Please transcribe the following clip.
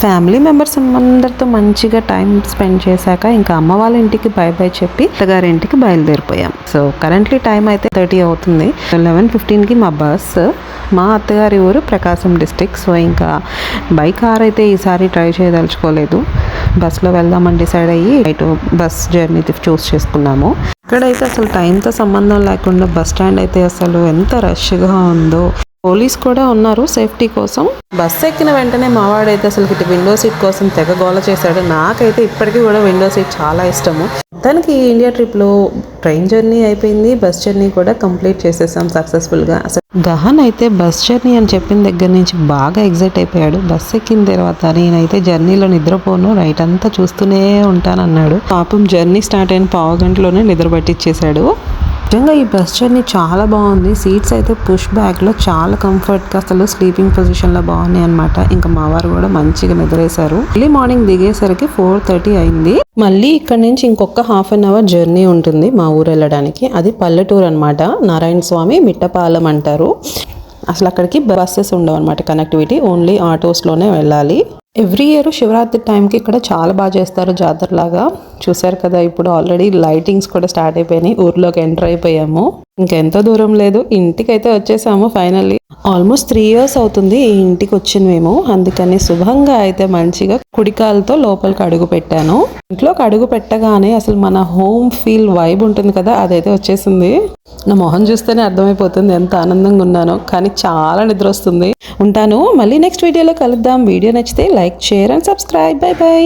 Family members అందరితో మంచిగా time spend చేశాక ఇంకా అమ్మ వాళ్ళ ఇంటికి బై బై చెప్పి అత్తగారి ఇంటికి బయలుదేరిపోయాం. సో కరెంట్లీ టైం అయితే 30 అవుతుంది. 11:15కి మా బస్. మా అత్తగారి ఊరు ప్రకాశం డిస్ట్రిక్ట్. సో ఇంకా బై కార్ అయితే ఈసారి ట్రై చేయదలుచుకోలేదు. బస్లో వెళ్దామని డిసైడ్ అయ్యి ఇటు బస్ జర్నీ చూస్ చేసుకున్నాము. ఇక్కడైతే అసలు టైంతో సంబంధం లేకుండా బస్ స్టాండ్ అయితే అసలు ఎంత రష్గా ఉందో. పోలీస్ కూడా ఉన్నారు సేఫ్టీ కోసం. బస్సు ఎక్కిన వెంటనే మావాడైతే అసలు ఇటు విండో సీట్ కోసం తెగ గోల చేశాడు. నాకైతే ఇప్పటికీ కూడా విండో సీట్ చాలా ఇష్టము. మొత్తానికి ఈ ఇండియా ట్రిప్లో ట్రైన్ జర్నీ అయిపోయింది, బస్ జర్నీ కూడా కంప్లీట్ చేసేసాం సక్సెస్ఫుల్గా. అసలు గహన్ అయితే బస్ జర్నీ అని చెప్పిన దగ్గర నుంచి బాగా ఎగ్జైట్ అయిపోయాడు. బస్ ఎక్కిన తర్వాత నేనైతే జర్నీలో నిద్రపోను, రైట్ అంతా చూస్తూనే ఉంటానన్నాడు. పాపం జర్నీ స్టార్ట్ అయిన పావు గంటలోనే నిద్ర పట్టించేశాడు. నిజంగా ఈ బస్ జర్నీ చాలా బాగుంది. సీట్స్ అయితే పుష్ బ్యాక్లో చాలా కంఫర్ట్గా అసలు స్లీపింగ్ పొజిషన్లో బాగున్నాయి అనమాట. ఇంకా మా వారు కూడా మంచిగా నిద్రేశారు. ఎర్లీ మార్నింగ్ దిగేసరికి 4:30 అయింది. మళ్ళీ ఇక్కడ నుంచి ఇంకొక హాఫ్ అన్ అవర్ జర్నీ ఉంటుంది మా ఊరు వెళ్ళడానికి. అది పల్లెటూరు అనమాట. నారాయణ స్వామి మిట్టపాలెం అంటారు. అసలు అక్కడికి బస్సెస్ ఉండవు అనమాట, కనెక్టివిటీ ఓన్లీ ఆటోస్లోనే వెళ్ళాలి. ఎవ్రీ ఇయర్ శివరాత్రి టైంకి ఇక్కడ చాలా బాగా చేస్తారు జాతరలాగా. చూసారు కదా, ఇప్పుడు ఆల్రెడీ లైటింగ్స్ కూడా స్టార్ట్ అయిపోయినాయి. ఊర్లోకి ఎంటర్ అయిపోయాము. ఇంకెంతో దూరం లేదు, ఇంటికైతే వచ్చేసాము ఫైనల్లీ. ఆల్మోస్ట్ 3 years అవుతుంది ఈ ఇంటికి వచ్చిన మేము. అందుకని శుభంగా అయితే మంచిగా కుడికాలతో లోపలికి అడుగు పెట్టాను. ఇంట్లోకి అడుగు పెట్టగానే అసలు మన హోమ్ ఫీల్ వైబ్ ఉంటుంది కదా, అదైతే వచ్చేసింది. నా మొహం చూస్తేనే అర్థమైపోతుంది ఎంత ఆనందంగా ఉన్నానో. కానీ చాలా నిద్ర వస్తుంది. ఉంటాను, మళ్ళీ నెక్స్ట్ వీడియోలో కలుద్దాం. వీడియో నచ్చితే like, share and subscribe. By by.